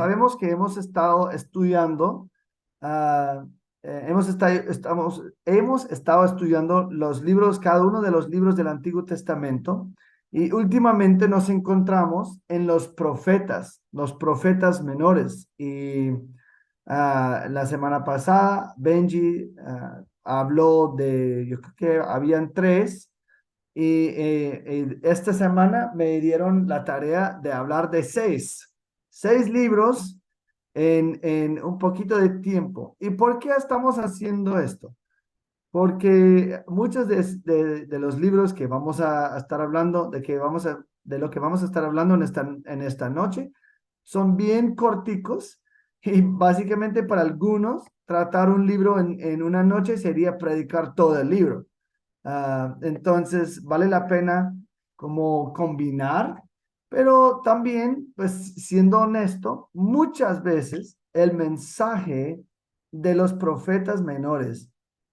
sabemos que hemos estado estudiando, ah, hemos estado estudiando los libros, cada uno de los libros del Antiguo Testamento, y últimamente nos encontramos en los profetas menores. Y la semana pasada, Benji habló de, yo creo que habían tres, y esta semana me dieron la tarea de hablar de seis libros en un poquito de tiempo. ¿Y por qué estamos haciendo esto? Porque muchos de los libros que vamos a estar hablando, de lo que vamos a estar hablando en esta noche, son bien corticos y básicamente para algunos tratar un libro en una noche sería predicar todo el libro. Entonces, vale la pena como combinar, pero también, pues siendo honesto, muchas veces el mensaje de los profetas menores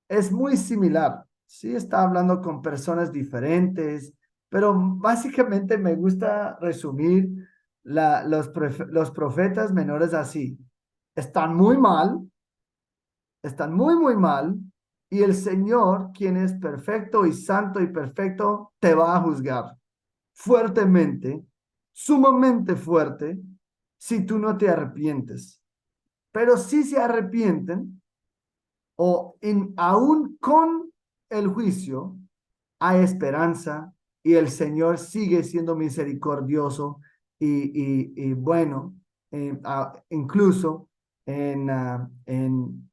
es muy similar. Sí, está hablando con personas diferentes, pero básicamente me gusta resumir los profetas menores así. Están muy mal, están muy, muy mal, y el Señor, quien es perfecto y santo y perfecto, te va a juzgar fuertemente, sumamente fuerte, si tú no te arrepientes. Pero si se arrepienten, aún con el juicio, hay esperanza y el Señor sigue siendo misericordioso y bueno, incluso en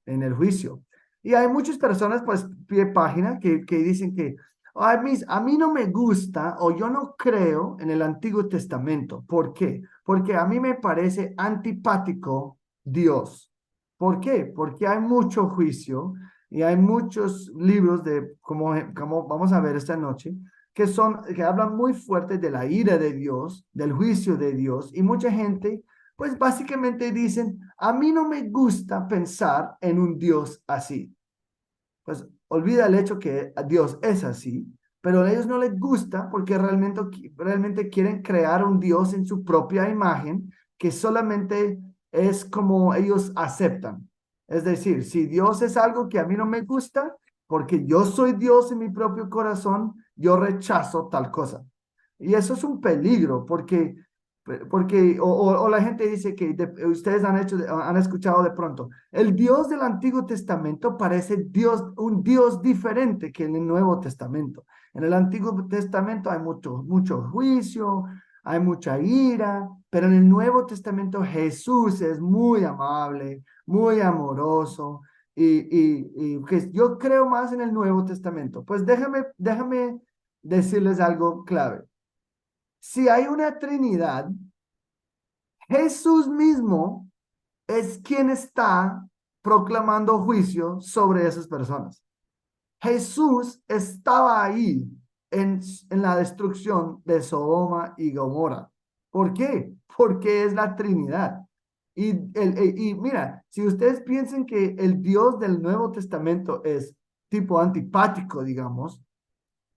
el juicio. Y hay muchas personas, pues, pie página, que dicen que a mí no me gusta o yo no creo en el Antiguo Testamento. ¿Por qué? Porque a mí me parece antipático Dios. ¿Por qué? Porque hay mucho juicio y hay muchos libros como vamos a ver esta noche, que hablan muy fuerte de la ira de Dios, del juicio de Dios, y mucha gente, pues básicamente dicen, a mí no me gusta pensar en un Dios así. Pues olvida el hecho que Dios es así, pero a ellos no les gusta porque realmente quieren crear un Dios en su propia imagen que solamente es como ellos aceptan. Es decir, si Dios es algo que a mí no me gusta, porque yo soy Dios en mi propio corazón, yo rechazo tal cosa. Y eso es un peligro porque la gente dice que ustedes han escuchado de pronto, el Dios del Antiguo Testamento parece un Dios diferente que en el Nuevo Testamento. En el Antiguo Testamento hay mucho juicio, hay mucha ira, pero en el Nuevo Testamento Jesús es muy amable, muy amoroso, y que yo creo más en el Nuevo Testamento. Pues déjame decirles algo clave. Si hay una Trinidad, Jesús mismo es quien está proclamando juicio sobre esas personas. Jesús estaba ahí en la destrucción de Sodoma y Gomorra. ¿Por qué? Porque es la Trinidad. Y mira, si ustedes piensan que el Dios del Nuevo Testamento es tipo antipático, digamos,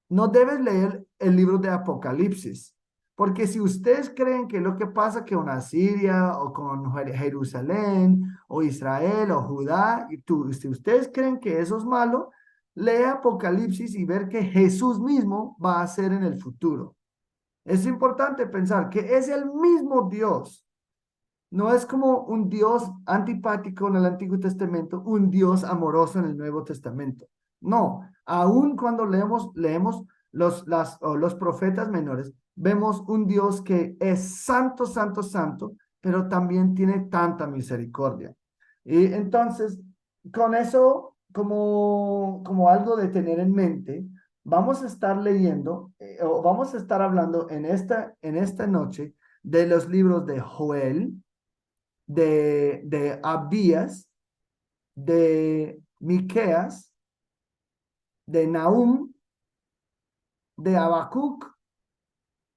no debes leer el libro de Apocalipsis, porque si ustedes creen que lo que pasa con Asiria o con Jerusalén o Israel o Judá, si ustedes creen que eso es malo, lee Apocalipsis y ver que Jesús mismo va a ser en el futuro. Es importante pensar que es el mismo Dios. No es como un Dios antipático en el Antiguo Testamento, un Dios amoroso en el Nuevo Testamento. No, aun cuando leemos los profetas menores, vemos un Dios que es santo, santo, santo, pero también tiene tanta misericordia. Y entonces, con eso como algo de tener en mente, vamos a estar leyendo o vamos a estar hablando en esta noche de los libros de Joel, de Abdías, de Miqueas, de Nahum, de Habacuc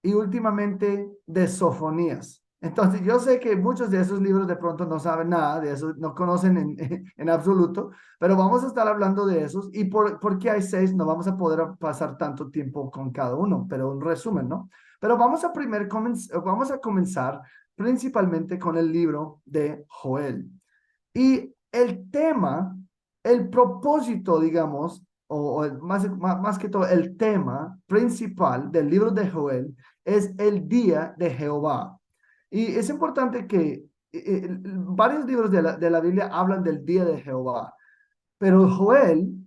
y últimamente de Sofonías. Entonces, yo sé que muchos de esos libros de pronto no saben nada de eso, no conocen en absoluto, pero vamos a estar hablando de esos y porque hay seis, no vamos a poder pasar tanto tiempo con cada uno, pero un resumen, ¿no? Pero vamos a comenzar principalmente con el libro de Joel. Y el tema, el propósito, digamos, más que todo, el tema principal del libro de Joel es el día de Jehová. Y es importante que varios libros de la Biblia hablan del día de Jehová, pero Joel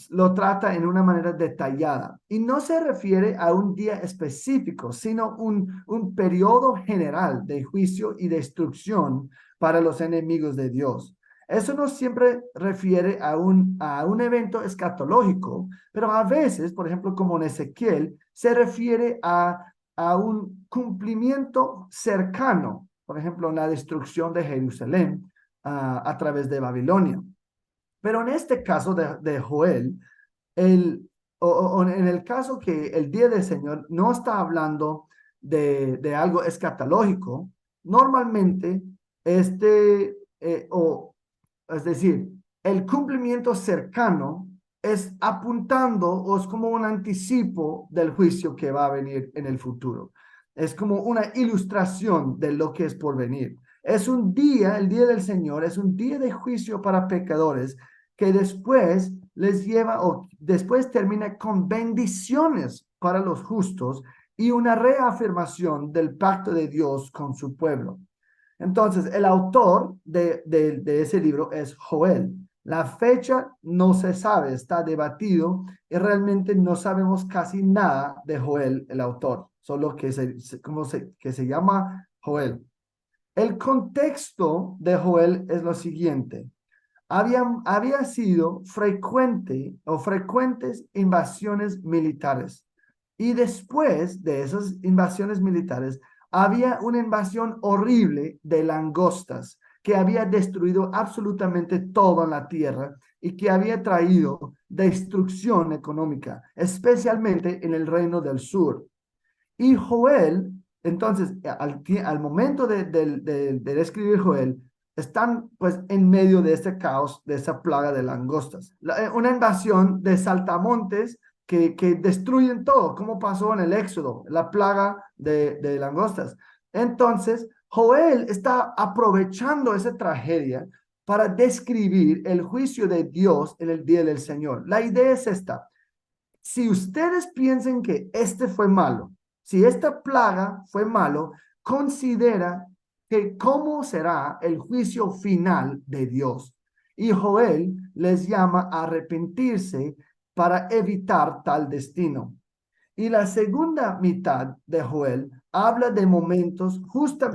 lo trata en una manera detallada y no se refiere a un día específico, sino un periodo general de juicio y destrucción para los enemigos de Dios. Eso no siempre refiere a un evento escatológico, pero a veces, por ejemplo, como en Ezequiel, se refiere a un cumplimiento cercano, por ejemplo, en la destrucción de Jerusalén a través de Babilonia. Pero en este caso de Joel, o en el caso que el día del Señor no está hablando de algo escatológico, normalmente es decir, el cumplimiento cercano es apuntando o es como un anticipo del juicio que va a venir en el futuro. Es como una ilustración de lo que es por venir. Es un día, el día del Señor, es un día de juicio para pecadores que después les lleva o después termina con bendiciones para los justos y una reafirmación del pacto de Dios con su pueblo. Entonces, el autor de ese libro es Joel. La fecha no se sabe, está debatido y realmente no sabemos casi nada de Joel, el autor, solo que se llama Joel. El contexto de Joel es lo siguiente. Había sido frecuentes invasiones militares. Y después de esas invasiones militares, había una invasión horrible de langostas que había destruido absolutamente todo en la tierra y que había traído destrucción económica, especialmente en el reino del sur. Y Joel, entonces, al momento de escribir Joel, están pues en medio de este caos, de esa plaga de langostas. Una invasión de saltamontes que destruyen todo, como pasó en el Éxodo, la plaga de langostas. Entonces, Joel está aprovechando esa tragedia para describir el juicio de Dios en el día del Señor. La idea es esta. Si ustedes piensan que este fue malo, si esta plaga fue malo, considera que cómo será el juicio final de Dios. Y Joel les llama a arrepentirse para evitar tal destino. Y la segunda mitad de Joel habla de momentos justo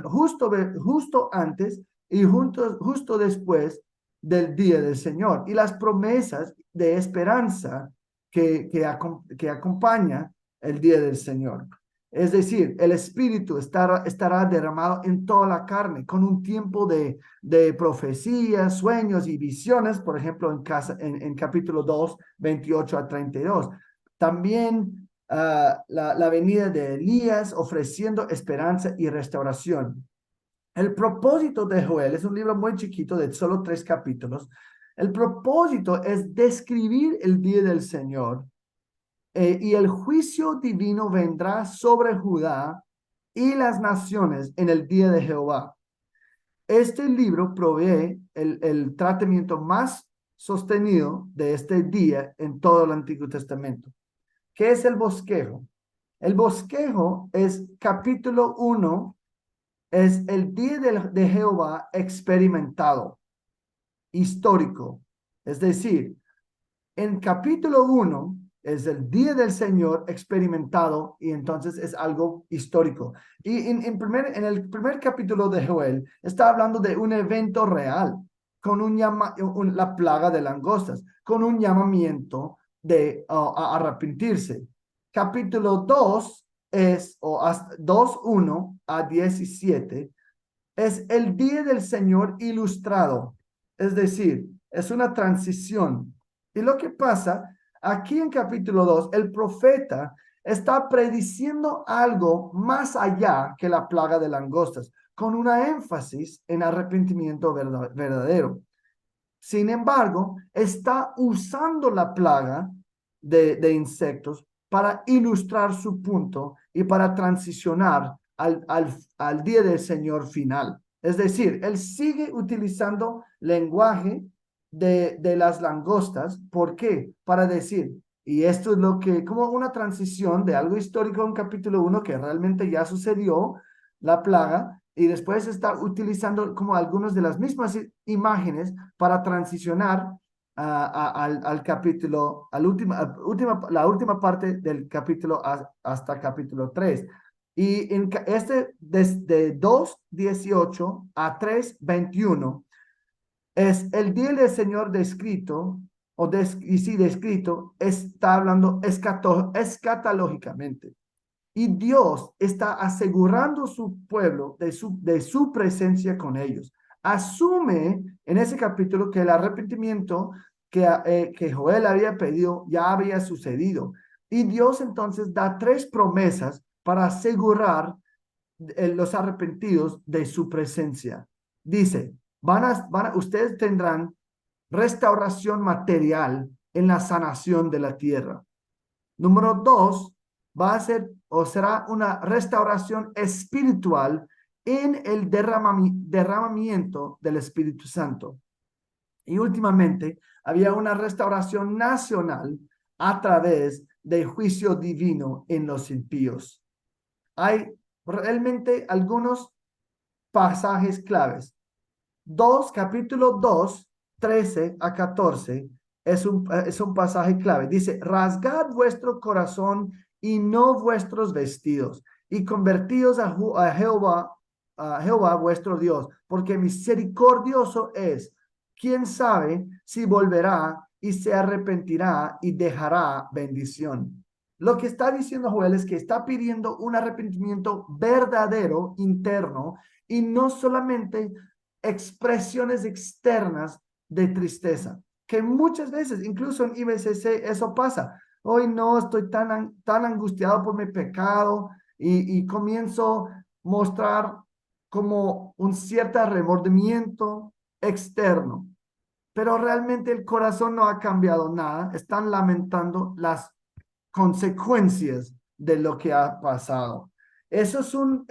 antes y justo después del día del Señor y las promesas de esperanza que acompaña el día del Señor. Es decir, el Espíritu estará derramado en toda la carne, con un tiempo de profecías, sueños y visiones, por ejemplo, en capítulo 2, 28 a 32. También la venida de Elías ofreciendo esperanza y restauración. El propósito de Joel es un libro muy chiquito de solo 3 capítulos. El propósito es describir el día del Señor y el juicio divino vendrá sobre Judá y las naciones en el día de Jehová. Este libro provee el tratamiento más sostenido de este día en todo el Antiguo Testamento. ¿Qué es el bosquejo? El bosquejo es capítulo 1, es el día de Jehová experimentado, histórico. Es decir, en capítulo 1 es el día del Señor experimentado y entonces es algo histórico. Y en el primer capítulo de Joel está hablando de un evento real, con la plaga de langostas, con un llamamiento a arrepentirse. Capítulo 2 es, 2:1 a 17, es el día del Señor ilustrado. Es decir, es una transición. Y lo que pasa aquí en capítulo 2, el profeta está prediciendo algo más allá que la plaga de langostas, con una énfasis en arrepentimiento verdadero. Sin embargo, está usando la plaga de insectos para ilustrar su punto y para transicionar al día del Señor final. Es decir, él sigue utilizando lenguaje de las langostas. ¿Por qué? Para decir, y esto es lo que, como una transición de algo histórico en capítulo 1 que realmente ya sucedió, la plaga, y después está utilizando como algunas de las mismas imágenes para transicionar al capítulo, la última parte del capítulo hasta capítulo 3. Y desde 2:18 a 3:21 es el día del Señor descrito, y sí, descrito, está hablando escatológicamente. Y Dios está asegurando su pueblo de su presencia con ellos. Asume en ese capítulo que el arrepentimiento que Joel había pedido ya había sucedido. Y Dios entonces da tres promesas para asegurar los arrepentidos de su presencia. Dice, ustedes tendrán restauración material en la sanación de la tierra. Número 2, va a ser o será una restauración espiritual en el derramamiento del Espíritu Santo. Y últimamente había una restauración nacional a través del juicio divino en los impíos. Hay realmente algunos pasajes claves. Capítulo 2, 13 a 14 es un pasaje clave. Dice, rasgad vuestro corazón y no vuestros vestidos, y convertíos a Jehová vuestro Dios, porque misericordioso es. ¿Quién sabe si volverá y se arrepentirá y dejará bendición? Lo que está diciendo Joel es que está pidiendo un arrepentimiento verdadero, interno, y no solamente expresiones externas de tristeza, que muchas veces, incluso en IBCC, eso pasa. Hoy no estoy tan angustiado por mi pecado y comienzo a mostrar como un cierto remordimiento externo, pero realmente el corazón no ha cambiado nada. Están lamentando las consecuencias de lo que ha pasado. Eso es un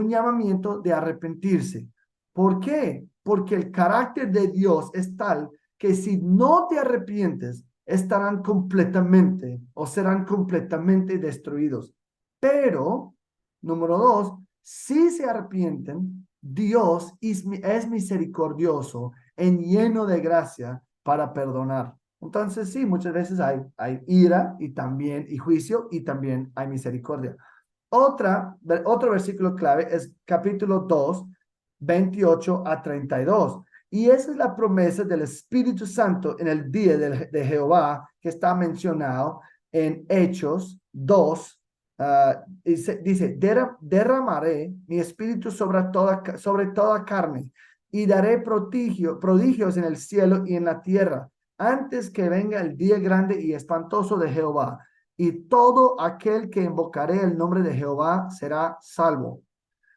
llamamiento de arrepentirse. ¿Por qué? Porque el carácter de Dios es tal que si no te arrepientes, estarán completamente o serán completamente destruidos. Pero, número 2, si se arrepienten, Dios es misericordioso en lleno de gracia para perdonar. Entonces, sí, muchas veces hay ira y juicio y también hay misericordia. Otro versículo clave es capítulo 2, 28 a 32. Y esa es la promesa del Espíritu Santo en el día de Jehová que está mencionado en Hechos 2. Dice, derramaré mi espíritu sobre toda carne y daré prodigios en el cielo y en la tierra antes que venga el día grande y espantoso de Jehová, y todo aquel que invocaré el nombre de Jehová será salvo.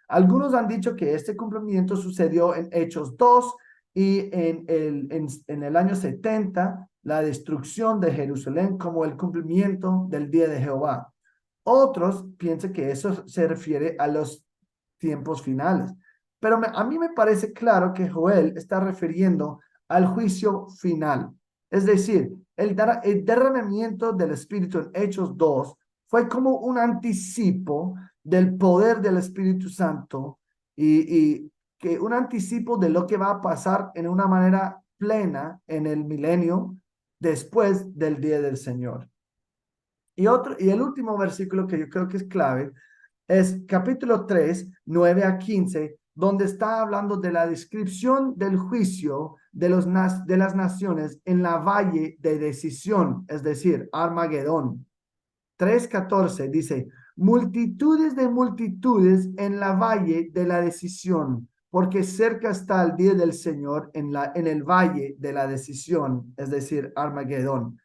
Algunos han dicho que este cumplimiento sucedió en Hechos 2 y en el año 70, la destrucción de Jerusalén como el cumplimiento del día de Jehová. Otros piensan que eso se refiere a los tiempos finales. Pero a mí me parece claro que Joel está refiriendo al juicio final. Es decir, el derramamiento del Espíritu en Hechos 2 fue como un anticipo del poder del Espíritu Santo y que un anticipo de lo que va a pasar en una manera plena en el milenio después del día del Señor. Y el último versículo que yo creo que es clave es capítulo 3, 9 a 15, donde está hablando de la descripción del juicio de las naciones en la valle de decisión, es decir, Armagedón. 3:14 dice, multitudes de multitudes en la valle de la decisión, porque cerca está el día del Señor en el valle de la decisión, es decir, Armagedón.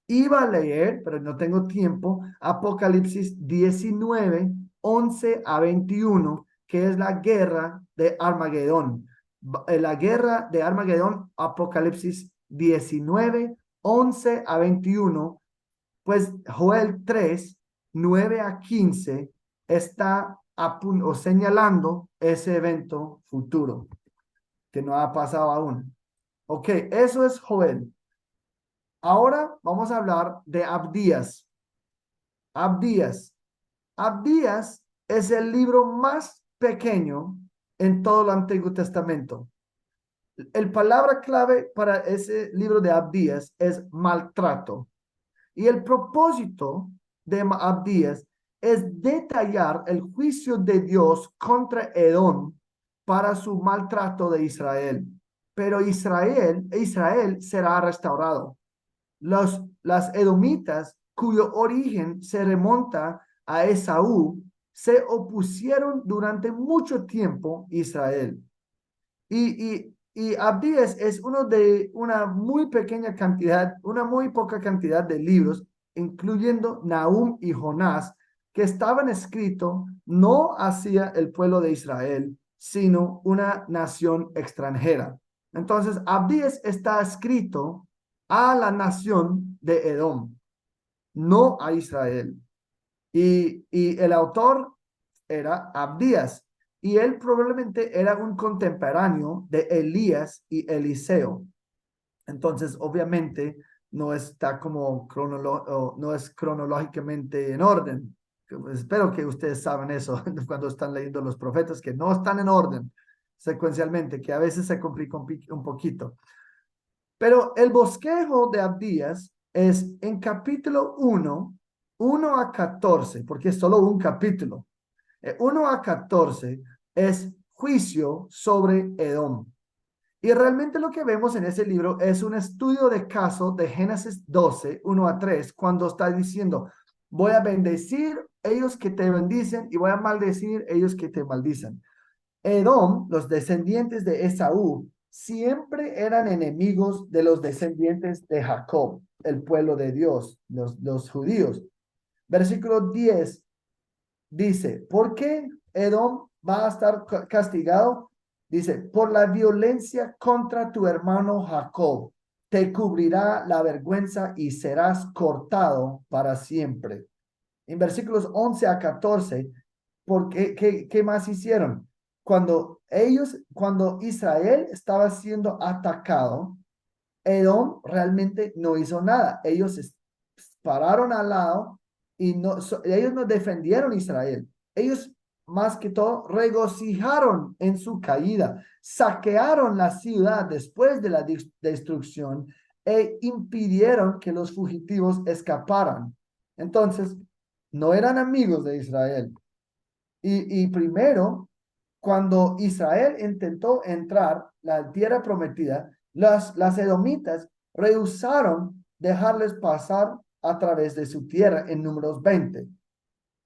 Iba a leer, pero no tengo tiempo, Apocalipsis 19, 11 a 21, que es la guerra de Armagedón. La guerra de Armagedón, Apocalipsis 19, 11 a 21, Pues Joel 3, 9 a 15 está o señalando ese evento futuro que no ha pasado aún. Ok, eso es Joel. Ahora vamos a hablar de Abdías. Abdías. Abdías es el libro más pequeño en todo el Antiguo Testamento. El palabra clave para ese libro de Abdías es maltrato. Y el propósito de Abdías es detallar el juicio de Dios contra Edom para su maltrato de Israel. Pero Israel será restaurado. Las edomitas, cuyo origen se remonta a Esaú, se opusieron durante mucho tiempo a Israel. Y Abdías es uno de una muy pequeña cantidad, una muy poca cantidad de libros, incluyendo Nahum y Jonás, que estaban escritos no hacia el pueblo de Israel, sino una nación extranjera. Entonces, Abdías está escrito a la nación de Edom, no a Israel. Y el autor era Abdías, y él probablemente era un contemporáneo de Elías y Eliseo. Entonces, obviamente, no está como no es cronológicamente en orden. Espero que ustedes saben eso cuando están leyendo los profetas, que no están en orden secuencialmente, que a veces se complica un poquito. Pero el bosquejo de Abdías es en capítulo 1, 1 a 14, porque es solo un capítulo. 1 a 14 es juicio sobre Edom. Y realmente lo que vemos en ese libro es un estudio de caso de Génesis 12, 1 a 3, cuando está diciendo, voy a bendecir ellos que te bendicen y voy a maldecir ellos que te maldicen. Edom, los descendientes de Esaú, siempre eran enemigos de los descendientes de Jacob, el pueblo de Dios, los judíos. Versículo 10 dice, ¿por qué Edom va a estar castigado? Dice, por la violencia contra tu hermano Jacob, te cubrirá la vergüenza y serás cortado para siempre. En versículos 11 a 14, ¿qué más hicieron? Cuando Israel estaba siendo atacado, Edom realmente no hizo nada. Ellos pararon al lado y ellos no defendieron a Israel. Ellos más que todo regocijaron en su caída, saquearon la ciudad después de la destrucción e impidieron que los fugitivos escaparan. Entonces, no eran amigos de Israel. Y primero, cuando Israel intentó entrar la tierra prometida, las edomitas rehusaron dejarles pasar a través de su tierra en Números 20.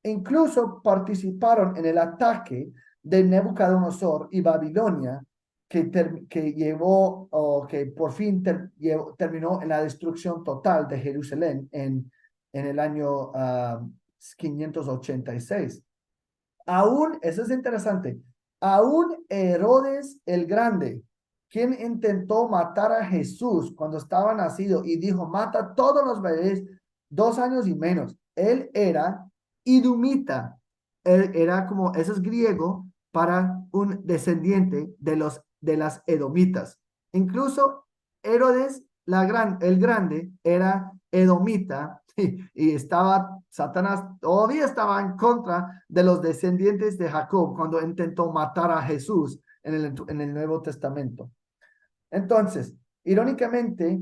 Incluso participaron en el ataque de Nebuchadnezzar y Babilonia, que llevó, o que por fin terminó en la destrucción total de Jerusalén en el año 586. Aún, eso es interesante, aún Herodes el Grande, quien intentó matar a Jesús cuando estaba nacido y dijo, mata todos los bebés 2 años y menos. Él era idumita, él era como, eso es griego para un descendiente de las edomitas. Incluso Herodes el Grande era edomita y Satanás todavía estaba en contra de los descendientes de Jacob cuando intentó matar a Jesús en el Nuevo Testamento. Entonces, irónicamente,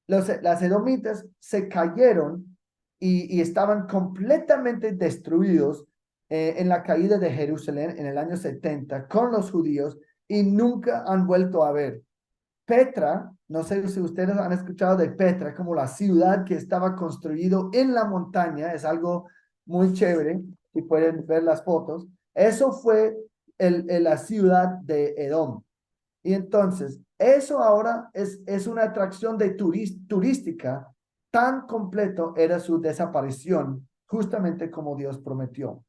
las edomitas se cayeron y estaban completamente destruidos en la caída de Jerusalén en el año 70 con los judíos y nunca han vuelto a ver. Petra, no sé si ustedes han escuchado de Petra, como la ciudad que estaba construido en la montaña, es algo muy chévere, y pueden ver las fotos. Eso fue la ciudad de Edom. Y entonces, eso ahora es una atracción turística, tan completo era su desaparición, justamente como Dios prometió.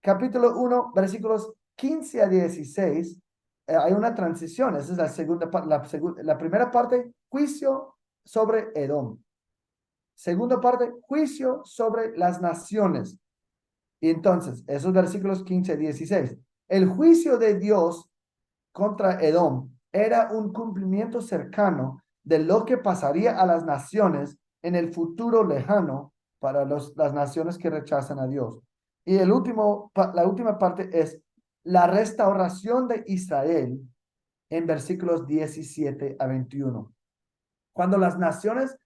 Capítulo 1, versículos 15 a 16, hay una transición. Esa es la segunda parte. La primera parte, juicio sobre Edom. Segunda parte, juicio sobre las naciones. Y entonces, esos versículos 15 y 16. El juicio de Dios contra Edom era un cumplimiento cercano de lo que pasaría a las naciones en el futuro lejano para las naciones que rechazan a Dios. Y la última parte es la restauración de Israel en versículos 17 a 21. Cuando las naciones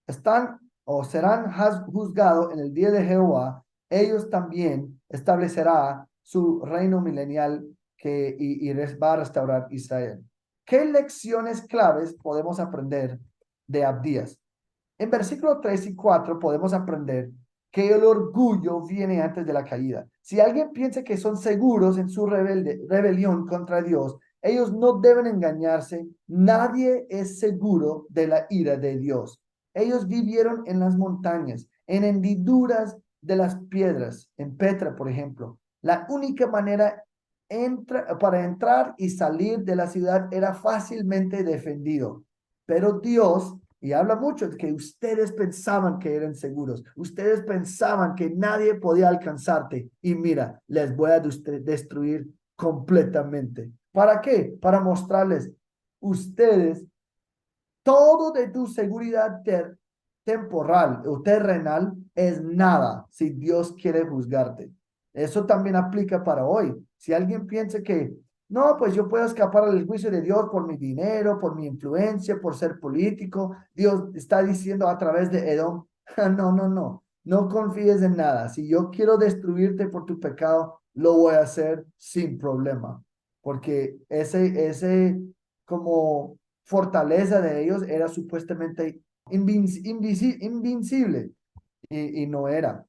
están o serán juzgados en el día de Jehová, ellos también establecerá su reino milenial y va a restaurar Israel. ¿Qué lecciones claves podemos aprender de Abdías? En versículos 3 y 4 podemos aprender que el orgullo viene antes de la caída. Si alguien piensa que son seguros en su rebelión contra Dios, ellos no deben engañarse. Nadie es seguro de la ira de Dios. Ellos vivieron en las montañas, en hendiduras de las piedras, en Petra, por ejemplo. La única manera para entrar y salir de la ciudad era fácilmente defendido. Pero Dios, y habla mucho de que ustedes pensaban que eran seguros, ustedes pensaban que nadie podía alcanzarte, y mira, les voy a destruir completamente. ¿Para qué? Para mostrarles, ustedes, todo de tu seguridad temporal o terrenal es nada si Dios quiere juzgarte. Eso también aplica para hoy. Si alguien piensa que, no, pues yo puedo escapar al juicio de Dios por mi dinero, por mi influencia, por ser político, Dios está diciendo a través de Edom, no, no, no, no confíes en nada. Si yo quiero destruirte por tu pecado, lo voy a hacer sin problema. Porque ese como fortaleza de ellos era supuestamente invincible y no era.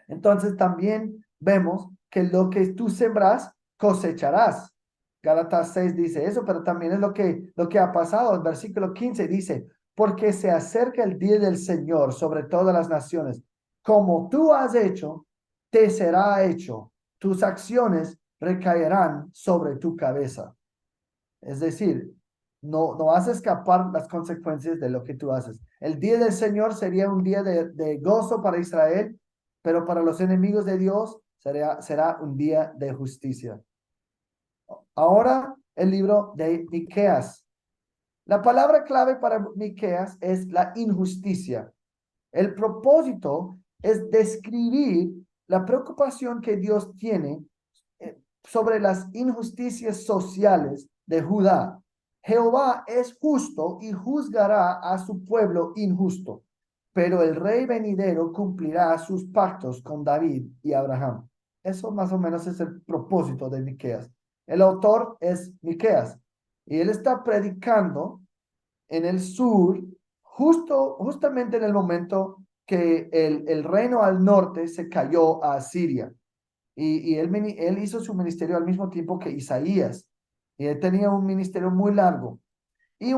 Entonces también vemos que lo que tú sembras, cosecharás. Gálatas 6 dice eso, pero también es lo que ha pasado. El versículo 15 dice, porque se acerca el día del Señor sobre todas las naciones. Como tú has hecho, te será hecho. Tus acciones recaerán sobre tu cabeza. Es decir, no vas a escapar las consecuencias de lo que tú haces. El día del Señor sería un día de gozo para Israel, pero para los enemigos de Dios será un día de justicia. Ahora el libro de Miqueas. La palabra clave para Miqueas es la injusticia. El propósito es describir la preocupación que Dios tiene sobre las injusticias sociales de Judá. Jehová es justo y juzgará a su pueblo injusto, pero el rey venidero cumplirá sus pactos con David y Abraham. Eso más o menos es el propósito de Miqueas. El autor es Miqueas y él está predicando en el sur, justamente en el momento que el reino al norte se cayó a Asiria. Y él hizo su ministerio al mismo tiempo que Isaías. Y él tenía un ministerio muy largo. Y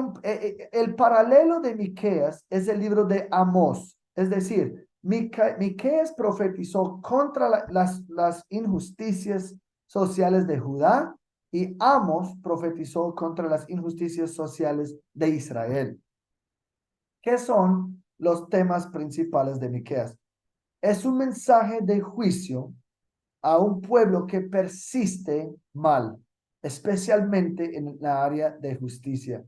el paralelo de Miqueas es el libro de Amós. Es decir, Miqueas profetizó contra las injusticias sociales de Judá y Amós profetizó contra las injusticias sociales de Israel. ¿Qué son los temas principales de Miqueas? Es un mensaje de juicio a un pueblo que persiste mal, especialmente en la área de justicia.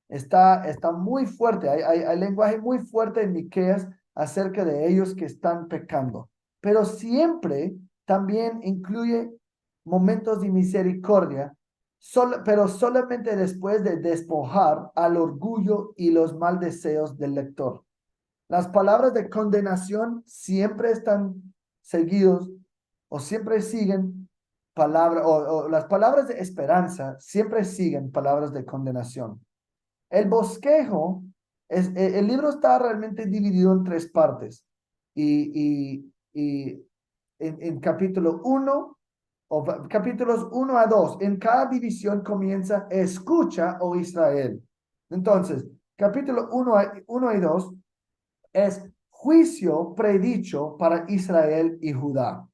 Está muy fuerte, hay lenguaje muy fuerte en Miqueas acerca de ellos que están pecando, pero siempre también incluye momentos de misericordia, pero solamente después de despojar al orgullo y los mal deseos del lector. Las palabras de condenación siempre están seguidos o siempre siguen o las palabras de esperanza siempre siguen palabras de condenación. El bosquejo, el libro está realmente dividido en tres partes y en capítulo 1 o capítulos 1 a 2, en cada división comienza escucha, oh Israel. Entonces, capítulo 1 y 2 es juicio predicho para Israel y Judá.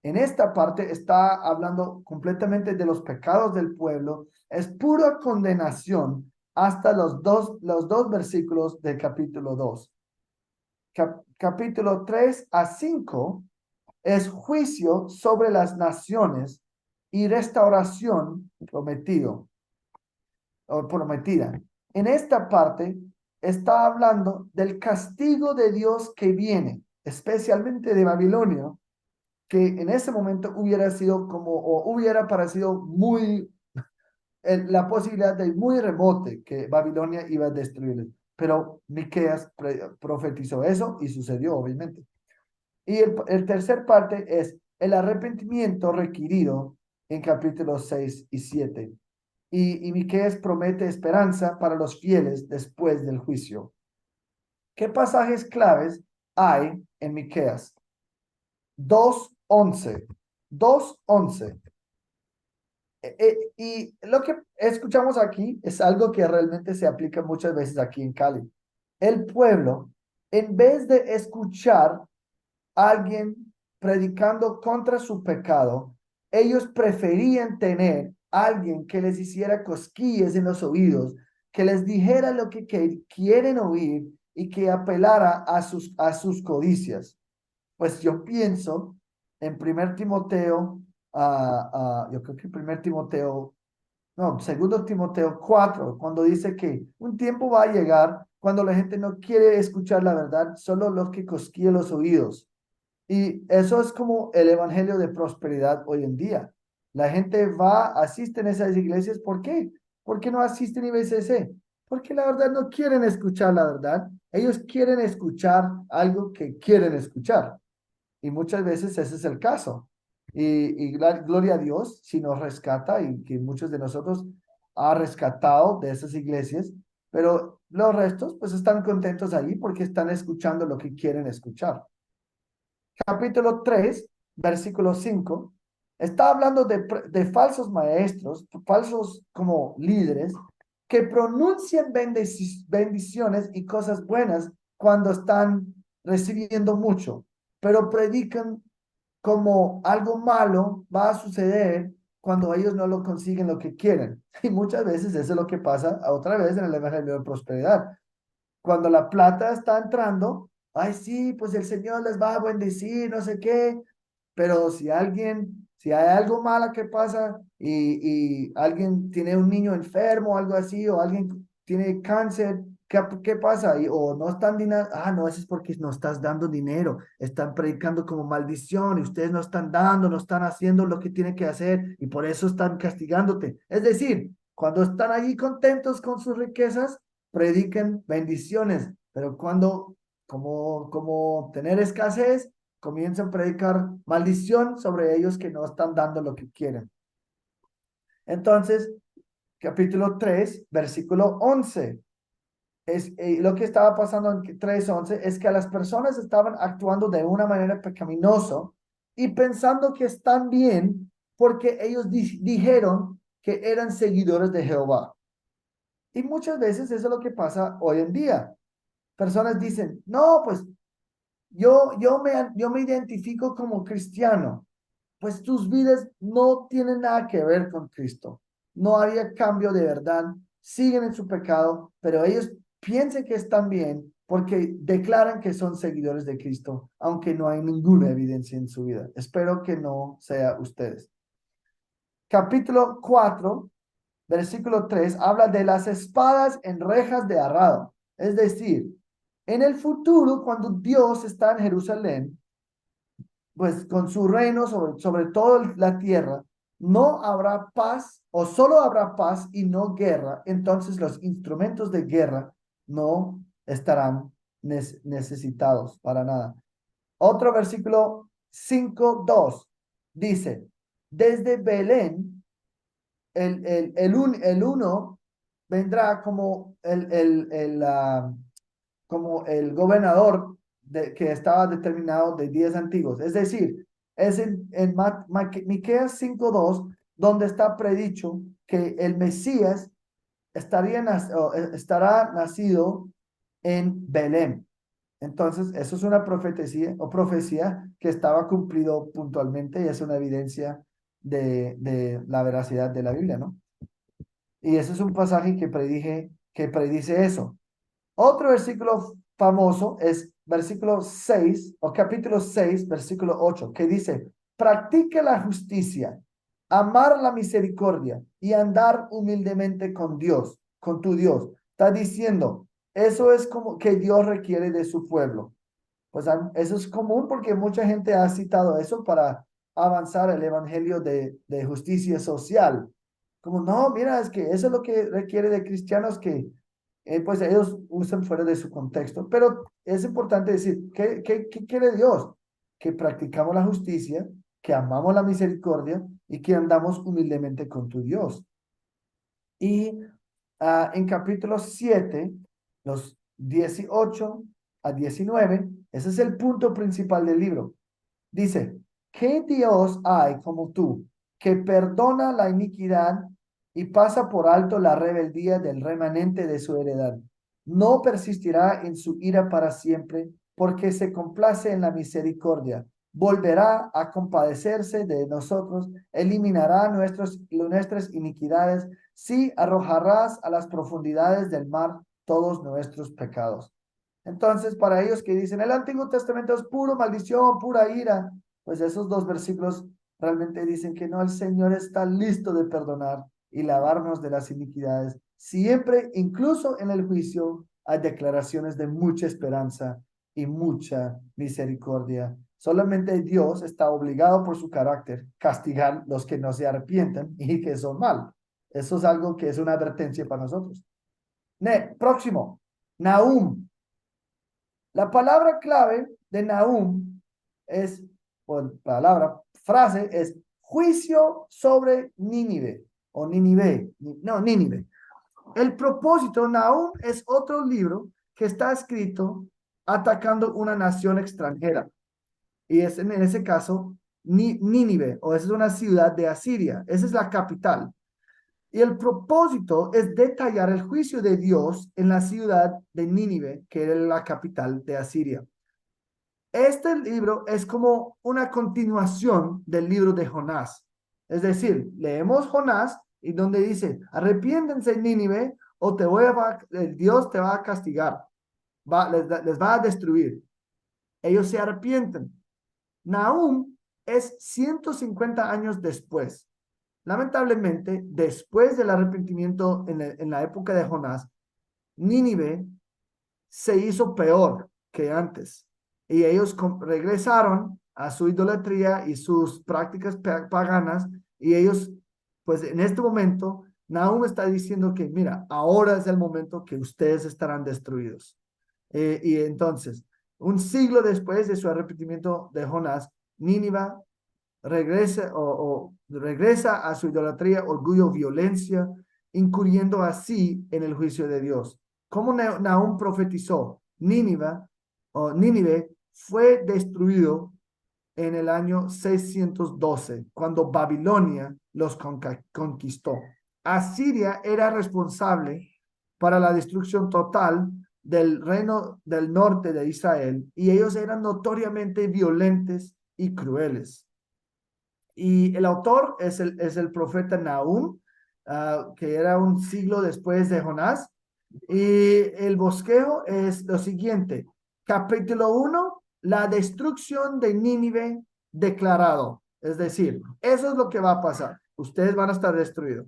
En esta parte está hablando completamente de los pecados del pueblo, es pura condenación hasta los dos versículos del capítulo 2. capítulo 3 a 5 es juicio sobre las naciones y restauración prometida. En esta parte está hablando del castigo de Dios que viene, especialmente de Babilonia, que en ese momento hubiera sido o hubiera parecido la posibilidad de muy remote que Babilonia iba a destruirles. Pero Miqueas profetizó eso y sucedió, obviamente. Y el tercer parte es el arrepentimiento requerido en capítulos 6 y 7. Y Miqueas promete esperanza para los fieles después del juicio. ¿Qué pasajes claves hay en Miqueas? 2:11. 2:11. Y lo que escuchamos aquí es algo que realmente se aplica muchas veces aquí en Cali. El pueblo, en vez de escuchar a alguien predicando contra su pecado, ellos preferían tener a alguien que les hiciera cosquillas en los oídos, que les dijera lo que quieren oír y que apelara a sus codicias. Pues yo pienso en primer Timoteo, yo creo que primer Timoteo, no, segundo Timoteo 4, cuando dice que un tiempo va a llegar cuando la gente no quiere escuchar la verdad, solo los que cosquillan los oídos. Y eso es como el evangelio de prosperidad hoy en día. La gente asiste a esas iglesias. ¿Por qué? ¿Por qué no asisten a IBCC? Porque la verdad no quieren escuchar la verdad. Ellos quieren escuchar algo que quieren escuchar. Y muchas veces ese es el caso. Y gloria a Dios si nos rescata y que muchos de nosotros ha rescatado de esas iglesias, pero los restos pues están contentos allí porque están escuchando lo que quieren escuchar. Capítulo 3, versículo 5, está hablando de falsos maestros, falsos como líderes, que pronuncian bendiciones y cosas buenas cuando están recibiendo mucho, pero predican como algo malo va a suceder cuando ellos no lo consiguen lo que quieren. Y muchas veces eso es lo que pasa otra vez en el Evangelio de Prosperidad. Cuando la plata está entrando, ay, sí, pues el Señor les va a bendecir, no sé qué, pero si hay algo malo que pasa y alguien tiene un niño enfermo o algo así, o alguien tiene cáncer, ¿qué pasa? O no están dinero, no, eso es porque no estás dando dinero, están predicando como maldición y ustedes no están dando, no están haciendo lo que tienen que hacer y por eso están castigándote. Es decir, cuando están allí contentos con sus riquezas, prediquen bendiciones, pero cuando, como tener escasez, comienzan a predicar maldición sobre ellos que no están dando lo que quieren. Entonces, capítulo 3, versículo 11. Lo que estaba pasando en 3:11 es que las personas estaban actuando de una manera pecaminosa y pensando que están bien porque ellos dijeron que eran seguidores de Jehová. Y muchas veces eso es lo que pasa hoy en día. Personas dicen, no, pues yo me identifico como cristiano. Pues tus vidas no tienen nada que ver con Cristo. No había cambio de verdad. Siguen en su pecado, pero ellos piensan que están bien porque declaran que son seguidores de Cristo, aunque no hay ninguna evidencia en su vida. Espero que no sea ustedes. Capítulo 4, versículo 3, habla de las espadas en rejas de arrado. Es decir, en el futuro, cuando Dios está en Jerusalén, pues con su reino sobre toda la tierra, no habrá paz o solo habrá paz y no guerra. Entonces los instrumentos de guerra no estarán necesitados para nada. Otro versículo 5:2 dice, desde Belén el uno vendrá como el gobernador que estaba determinado de días antiguos. Es decir, es en Miqueas 5:2 donde está predicho que el Mesías estará nacido en Belén. Entonces, eso es una profecía que estaba cumplido puntualmente y es una evidencia de la veracidad de la Biblia, ¿no? Y ese es un pasaje que predice eso. Otro versículo famoso es versículo 6, o capítulo 6, versículo 8, que dice, practique la justicia, amar la misericordia y andar humildemente con Dios, con tu Dios. Está diciendo, eso es como que Dios requiere de su pueblo. Pues eso es común porque mucha gente ha citado eso para avanzar el evangelio de justicia social. Como, no, mira, es que eso es lo que requiere de cristianos que pues ellos usan fuera de su contexto. Pero es importante decir, ¿qué quiere Dios? Que practicamos la justicia, que amamos la misericordia y que andamos humildemente con tu Dios. Y en capítulo 7, los 18 a 19, ese es el punto principal del libro. Dice, ¿qué Dios hay como tú, que perdona la iniquidad y pasa por alto la rebeldía del remanente de su heredad? No persistirá en su ira para siempre, porque se complace en la misericordia. Volverá a compadecerse de nosotros, eliminará nuestras iniquidades, sí arrojarás a las profundidades del mar todos nuestros pecados. Entonces, para ellos que dicen, el Antiguo Testamento es puro maldición, pura ira, pues esos dos versículos realmente dicen que no, el Señor está listo de perdonar y lavarnos de las iniquidades. Siempre, incluso en el juicio, hay declaraciones de mucha esperanza y mucha misericordia. Solamente Dios está obligado por su carácter castigar los que no se arrepienten y que son mal. Eso es algo que es una advertencia para nosotros. Próximo, Nahum. La palabra clave de Nahum es, o palabra, frase es juicio sobre Nínive, o Nínive, no, Nínive. El propósito, Nahum es otro libro que está escrito atacando una nación extranjera. Y es en ese caso Nínive, o esa es una ciudad de Asiria, esa es la capital. Y el propósito es detallar el juicio de Dios en la ciudad de Nínive, que era la capital de Asiria. Este libro es como una continuación del libro de Jonás. Es decir, leemos Jonás y donde dice, arrepiéntense Nínive o Dios te va a castigar, les va a destruir. Ellos se arrepienten. Nahum es 150 años después. Lamentablemente, después del arrepentimiento en la época de Jonás, Nínive se hizo peor que antes. Y ellos regresaron a su idolatría y sus prácticas paganas. Y ellos, pues en este momento, Nahum está diciendo que, mira, ahora es el momento que ustedes estarán destruidos. Y entonces, un siglo después de su arrepentimiento de Jonás, Nínive regresa a su idolatría, orgullo, violencia, incurriendo así en el juicio de Dios. Como Nahum profetizó, Nínive fue destruido en el año 612, cuando Babilonia los conquistó. Asiria era responsable para la destrucción total del reino del norte de Israel y ellos eran notoriamente violentos y crueles. Y el autor es el profeta Nahum, que era un siglo después de Jonás. Y el bosquejo es lo siguiente. Capítulo 1, la destrucción de Nínive declarado. Es decir, eso es lo que va a pasar. Ustedes van a estar destruidos.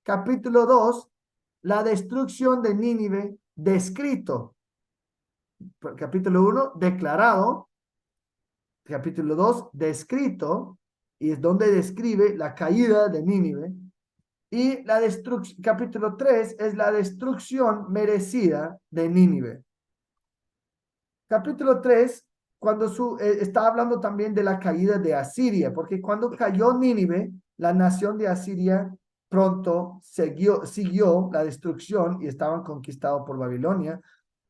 Capítulo 2, la destrucción de Nínive descrito. Capítulo 1, declarado. Capítulo 2, descrito, y es donde describe la caída de Nínive. Y la destrucción, capítulo 3 es la destrucción merecida de Nínive. Capítulo 3, cuando está hablando también de la caída de Asiria, porque cuando cayó Nínive, la nación de Asiria pronto siguió la destrucción y estaban conquistados por Babilonia.